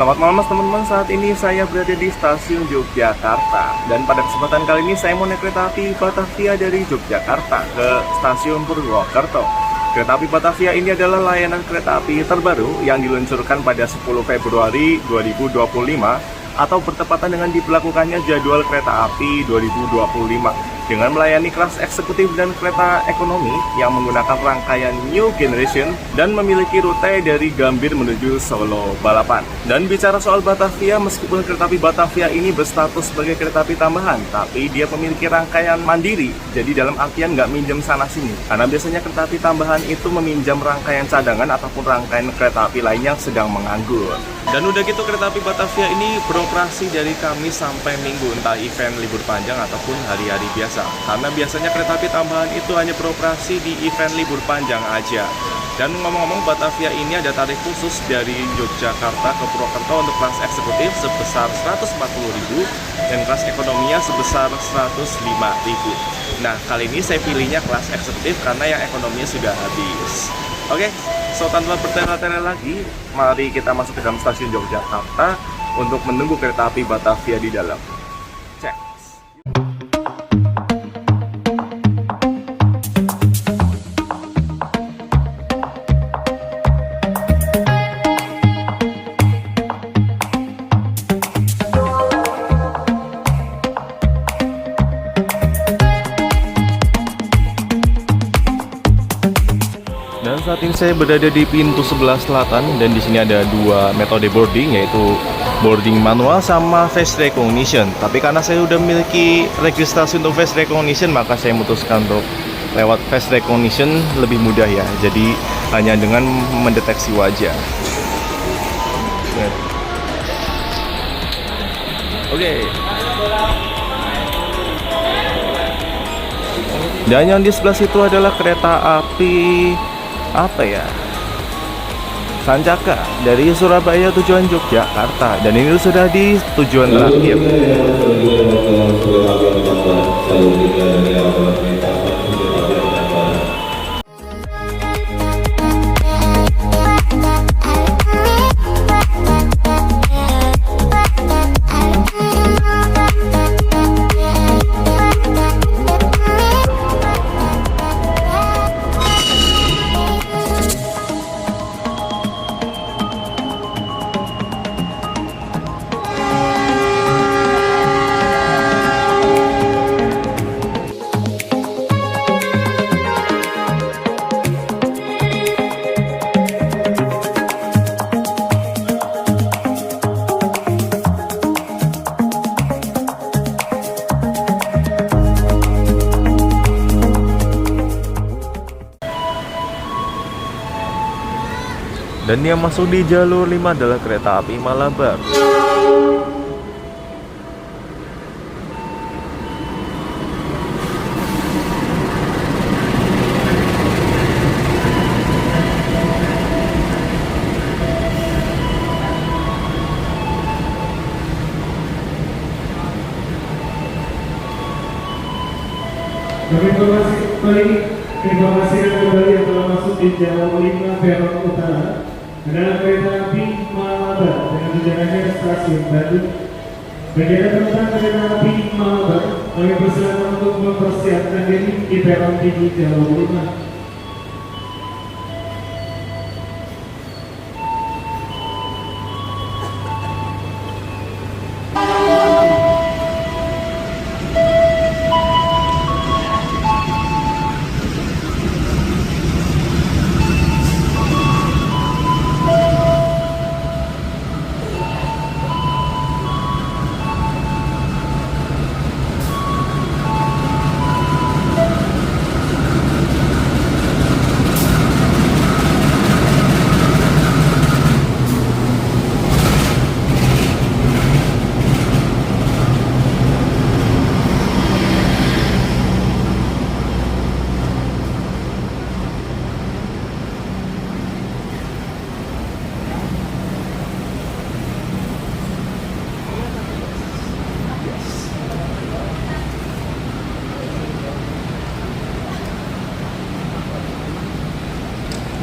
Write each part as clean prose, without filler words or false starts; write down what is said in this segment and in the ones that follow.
Selamat malam mas teman-teman, saat ini saya berada di stasiun Yogyakarta. Dan pada kesempatan kali ini saya mau naik kereta api Batavia dari Yogyakarta ke stasiun Purwokerto. Kereta api Batavia ini adalah layanan kereta api terbaru yang diluncurkan pada 10 Februari 2025 atau bertepatan dengan diberlakukannya jadwal kereta api 2025 dengan melayani kelas eksekutif dan kereta ekonomi yang menggunakan rangkaian New Generation dan memiliki rute dari Gambir menuju Solo Balapan. Dan bicara soal Batavia, meskipun kereta api Batavia ini berstatus sebagai kereta api tambahan, tapi dia memiliki rangkaian mandiri, jadi dalam artian nggak minjem sana-sini. Karena biasanya kereta api tambahan itu meminjam rangkaian cadangan ataupun rangkaian kereta api lain yang sedang menganggur. Dan udah gitu kereta api Batavia ini beroperasi dari Kamis sampai Minggu, entah event libur panjang ataupun hari-hari biasa. Karena biasanya kereta api tambahan itu hanya beroperasi di event libur panjang aja. Dan ngomong-ngomong, Batavia ini ada tarif khusus dari Yogyakarta ke Purwokerto untuk kelas eksekutif sebesar 140.000 dan kelas ekonominya sebesar 105.000. Nah, kali ini saya pilihnya kelas eksekutif karena yang ekonominya sudah habis. Oke, so tanpa bertele-tele lagi, mari kita masuk ke dalam stasiun Yogyakarta untuk menunggu kereta api Batavia di dalam. Cek. Dan saat ini saya berada di pintu sebelah selatan dan di sini ada dua metode boarding, yaitu boarding manual sama face recognition. Tapi karena saya sudah memiliki registrasi untuk face recognition, maka saya memutuskan untuk lewat face recognition, lebih mudah ya. Jadi hanya dengan mendeteksi wajah. Oke. Dan yang di sebelah situ adalah kereta api apa ya, Sancaka dari Surabaya tujuan Yogyakarta, dan ini sudah di tujuan terakhir. Dan yang masuk di jalur 5 adalah kereta api Malabar. Informasi kembali yang telah masuk di jalur 5 peron utara adalah kereta api Malabar dengan tujuannya stasiun Bandung. Bagi penumpang kereta api Malabar, kami persilakan untuk mempersiapkan diri di peron 7 jalur 5.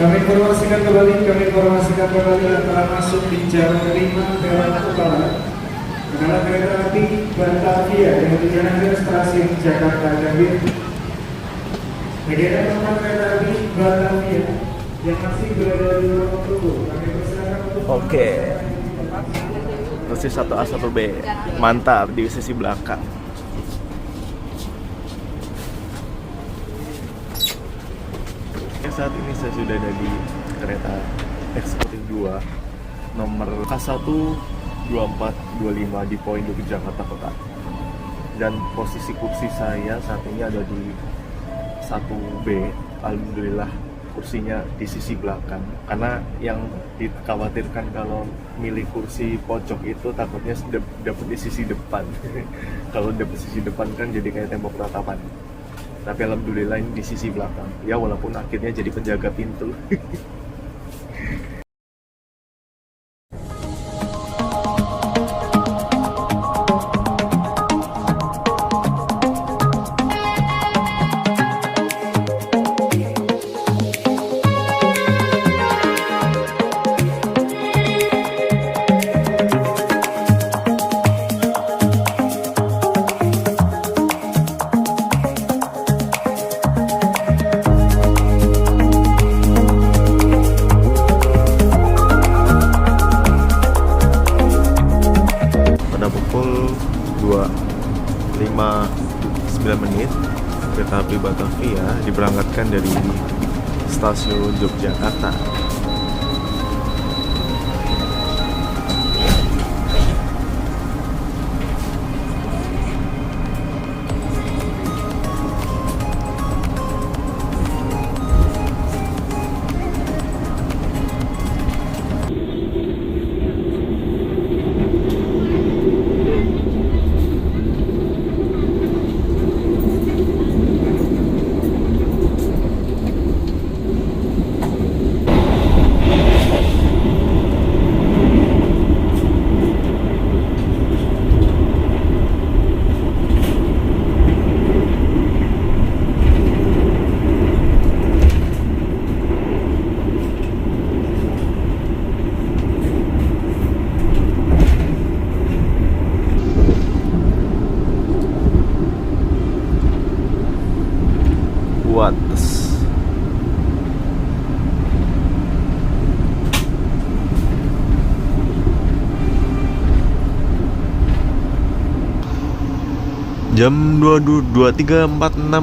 Kami informasikan kembali yang telah masuk di jam 5 Peron Utara adalah kereta api Batavia yang tujuan ke stasiun Jakarta Gambir. Bagi penumpang kereta api Batavia yang masih berada di ruang tunggu, kami persilakan untuk Oke. Posisi 1A 1B. Mantap di sisi belakang. Saat ini saya sudah ada di kereta eksekutif 2 nomor K1 2425 di Poin Duku Jakarta Kota. Dan posisi kursi saya saat ini ada di 1B. Alhamdulillah kursinya di sisi belakang, karena yang dikhawatirkan kalau milih kursi pojok itu takutnya dapat di sisi depan. Kalau dapat sisi depan kan jadi kayak tembok ratapan. Tapi alhamdulillah ini di sisi belakang. Ya walaupun akhirnya jadi penjaga pintu. Pukul 2.59 kereta api Batavia diberangkatkan dari stasiun Yogyakarta. Wates. Jam 23.46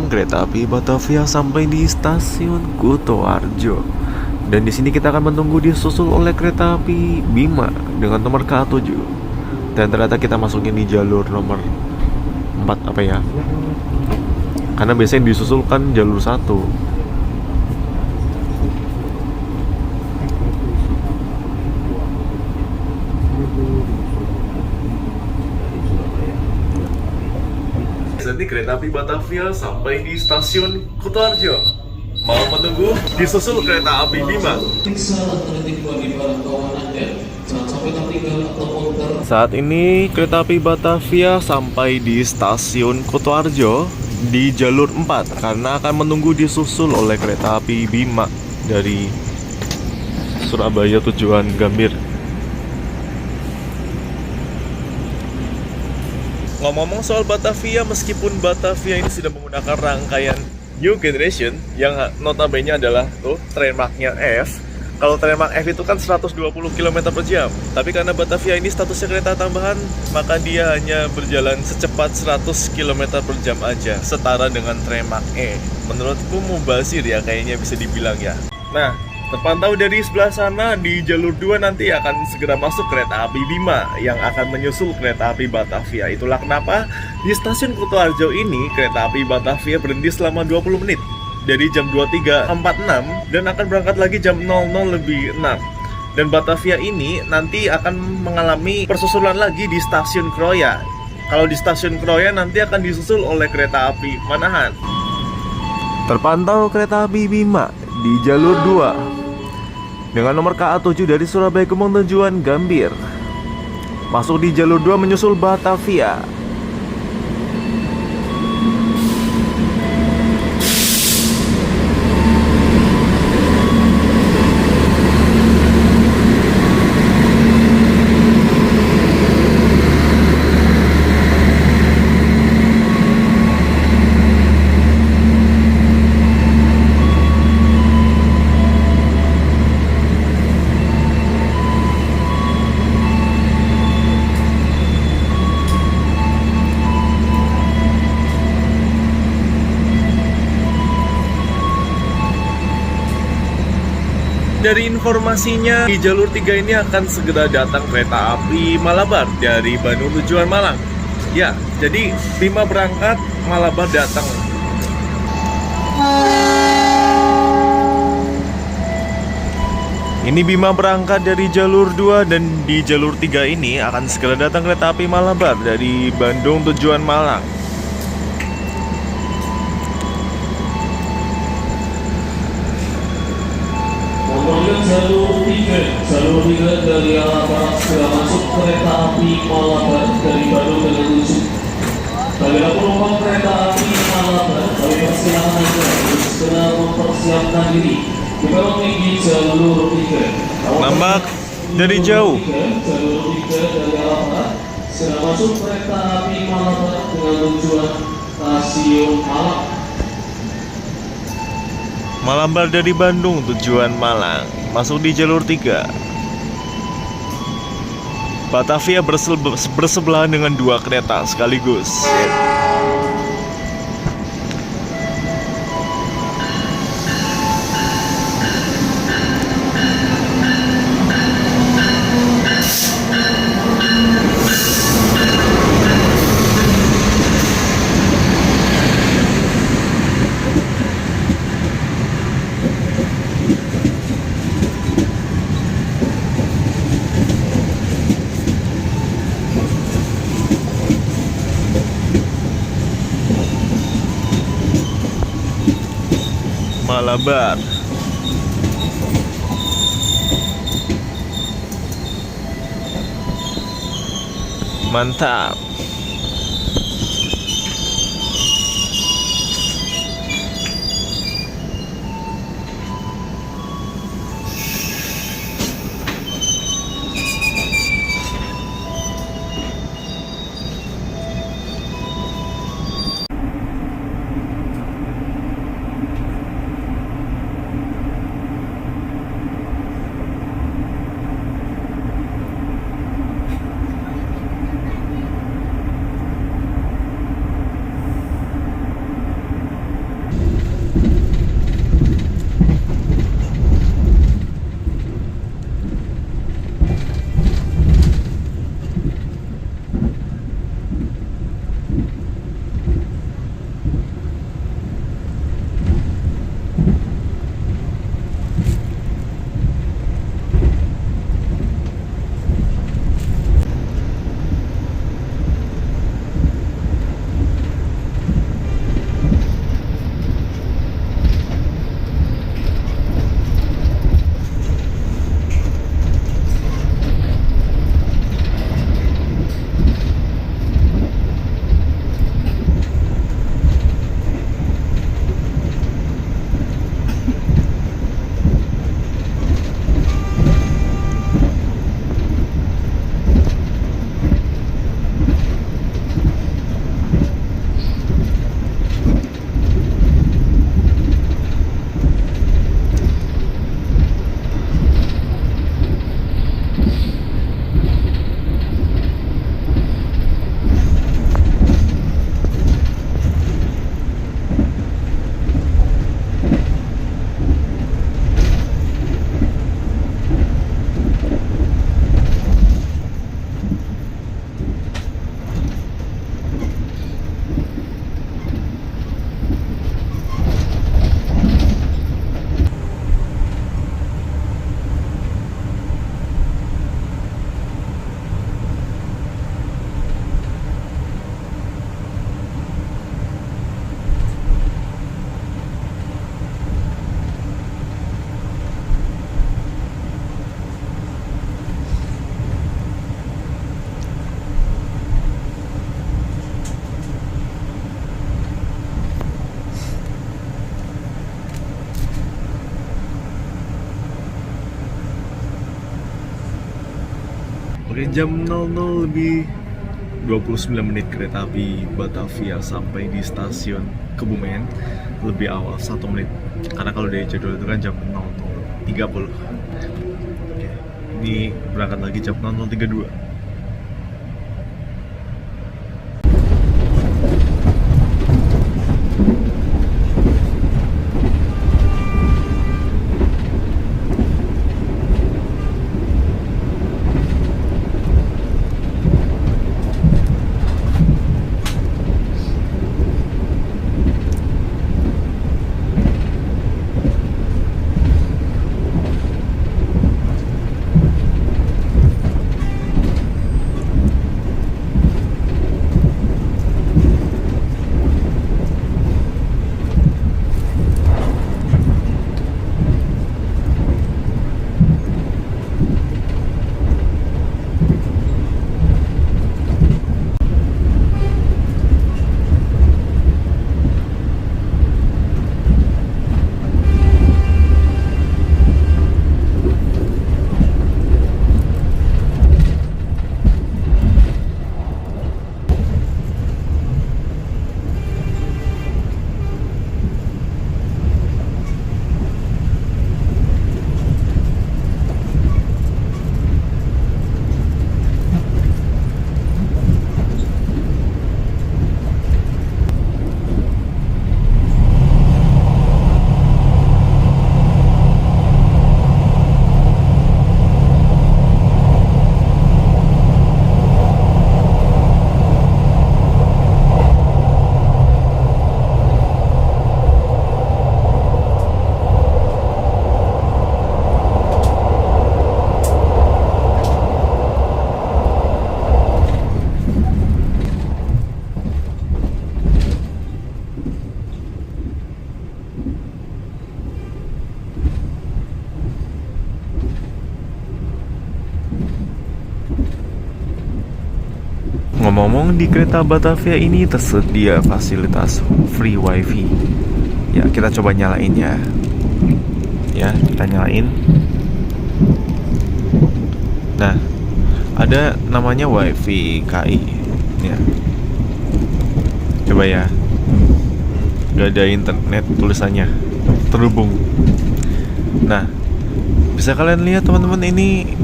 kereta api Batavia sampai di stasiun Kutoarjo. Dan di sini kita akan menunggu disusul oleh kereta api Bima dengan nomor K7. Dan ternyata kita masukin di jalur nomor 4 apa ya? Karena biasanya disusulkan jalur 1. Nanti kereta api Batavia sampai di stasiun Kutoarjo. Mau menunggu disusul kereta api Bima. Saat ini kereta api Batavia sampai di stasiun Kutoarjo di jalur 4 karena akan menunggu disusul oleh kereta api Bima dari Surabaya tujuan Gambir. Ngomong-ngomong soal Batavia, meskipun Batavia ini sudah menggunakan rangkaian New Generation yang notabene adalah tuh trademarknya F. Kalau trademark F itu kan 120 km per jam. Tapi karena Batavia ini statusnya kereta tambahan, maka dia hanya berjalan secepat 100 km per jam aja, setara dengan trademark E. Menurutku mubazir ya kayaknya bisa dibilang ya. Nah, terpantau dari sebelah sana di jalur 2 nanti akan segera masuk kereta api Bima yang akan menyusul kereta api Batavia. Itulah kenapa di stasiun Kutoarjo ini kereta api Batavia berhenti selama 20 menit. Dari jam 23.46 dan akan berangkat lagi jam 00:06. Dan Batavia ini nanti akan mengalami persusulan lagi di stasiun Kroya. Kalau di stasiun Kroya nanti akan disusul oleh kereta api Manahan. Terpantau kereta api Bima di jalur 2 dengan nomor KA7 dari Surabaya Gumeng tujuan Gambir. Masuk di jalur 2 menyusul Batavia. dari informasinya, di jalur 3 ini akan segera datang kereta api Malabar dari Bandung tujuan Malang. Ya, jadi Bima berangkat, Malabar datang. Ini Bima berangkat dari jalur 2 dan di jalur 3 ini akan segera datang kereta api Malabar dari Bandung tujuan Malang. Kemudian jalur 3 dari arah barat segera masuk kereta api Malabar dari Bandung dengan tujuan. Bagi penumpang kereta api Malabar, kami persilakan Anda untuk segera mempersiapkan diri di peron tinggi jalur 3. Nampak dari jauh. Jalur 3 dari arah barat segera masuk kereta api Malabar dengan tujuan stasiun Malang. Malabar dari Bandung tujuan Malang, masuk di jalur 3. Batavia bersebelahan dengan 2 kereta sekaligus. Malabar. Mantap. Oke, jam 00 lebih 29 menit kereta api Batavia sampai di stasiun Kebumen lebih awal 1 menit. Karena kalau dari jadwal itu kan jam 00.30. Oke, ini berangkat lagi jam 00.32. Ngomong-ngomong, di kereta Batavia ini tersedia fasilitas free wifi. Ya, kita coba nyalain ya. Ya, kita nyalain. Nah, ada namanya wifi KI. Ya. Coba ya. Gak ada internet tulisannya. Terhubung. Nah, bisa kalian lihat teman-teman, ini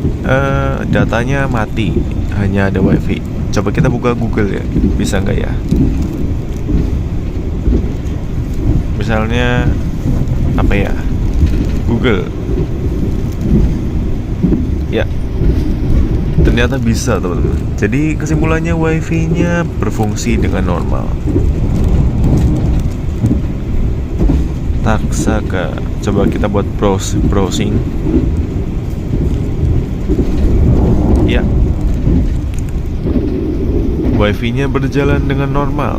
datanya mati. Hanya ada wifi. Coba kita buka Google ya. Bisa nggak ya? Misalnya apa ya? Google. Ya. Ternyata bisa teman-teman. Jadi kesimpulannya wifi-nya berfungsi dengan normal. Taksaka. Coba kita buat browsing. Ya. Wifi-nya berjalan dengan normal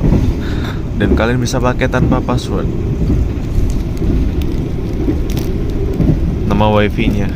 dan kalian bisa pakai tanpa password. Nama wifi-nya.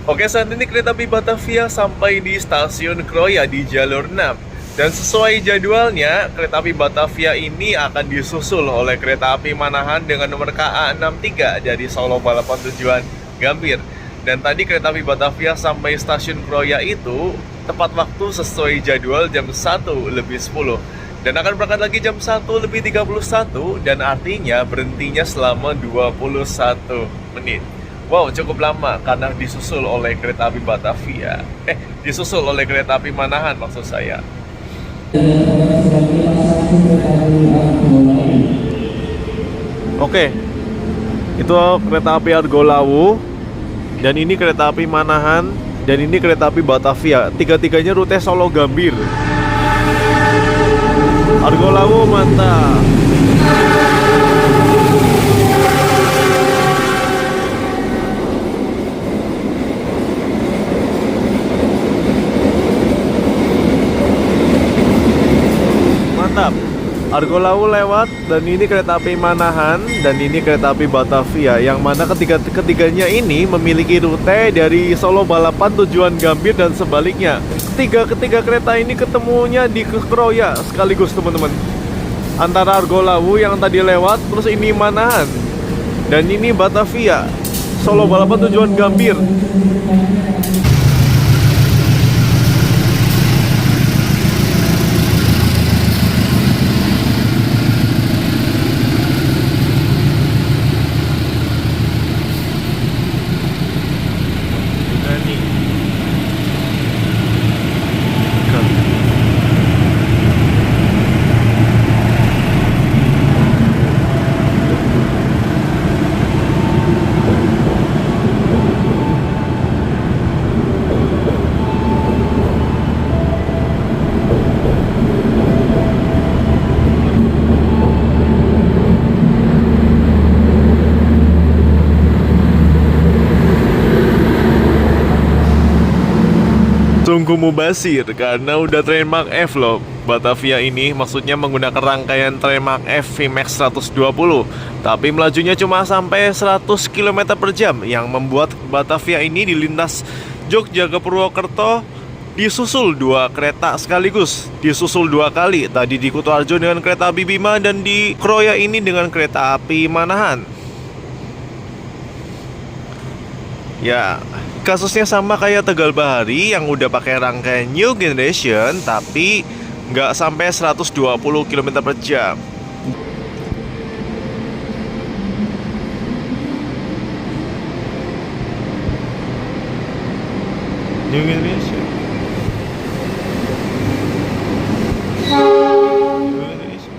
Oke, saat ini kereta api Batavia sampai di stasiun Kroya di jalur 6. Dan sesuai jadwalnya, kereta api Batavia ini akan disusul oleh kereta api Manahan dengan nomor KA63 dari Solo Balapan tujuan Gambir. Dan tadi kereta api Batavia sampai stasiun Kroya itu tepat waktu sesuai jadwal jam 1:10. Dan akan berangkat lagi jam 1:31 dan artinya berhentinya selama 21 menit. Wow, cukup lama karena disusul oleh kereta api Batavia. Disusul oleh kereta api Manahan maksud saya. Oke, itu kereta api Argolawu. Dan ini kereta api Manahan. Dan ini kereta api Batavia. Tiga-tiganya rute Solo Gambir. Argolawu mantap. Argolawu lewat, dan ini kereta api Manahan, dan ini kereta api Batavia, yang mana ketiganya ini memiliki rute dari Solo Balapan tujuan Gambir dan sebaliknya. Ketiga kereta ini ketemunya di Kroya sekaligus teman-teman. Antara Argolawu yang tadi lewat, terus ini Manahan, dan ini Batavia, Solo Balapan tujuan Gambir. Tunggu mubasir karena udah trademark F loh. Batavia ini maksudnya menggunakan rangkaian trademark F VMAX 120, tapi melajunya cuma sampai 100 km per jam, yang membuat Batavia ini dilintas Jogja ke Purwokerto disusul dua kereta sekaligus, disusul dua kali. Tadi di Kutoarjo dengan kereta api Bima, dan di Kroya ini dengan kereta api Manahan. Ya, kasusnya sama kayak Tegal Bahari yang udah pakai rangkaian New Generation, tapi nggak sampai 120 km per jam. New Indonesia. New Indonesia.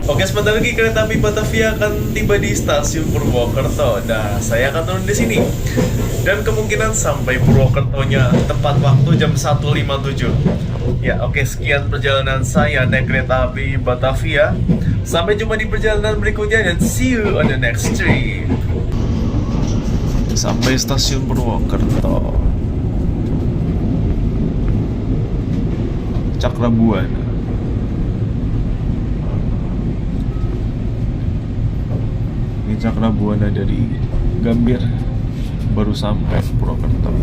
Oke, sebentar lagi kereta api Batavia akan tiba di stasiun Purwokerto. Nah, saya akan turun di sini. Dan kemungkinan sampai Purwokertonya tepat waktu jam 1.57. Ya, oke, sekian perjalanan saya naik kereta api Batavia. Sampai jumpa di perjalanan berikutnya dan see you on the next trip. Sampai stasiun Purwokerto. Cakrabuana. Ini Cakrabuana dari Gambir, baru sampai Purwokerto.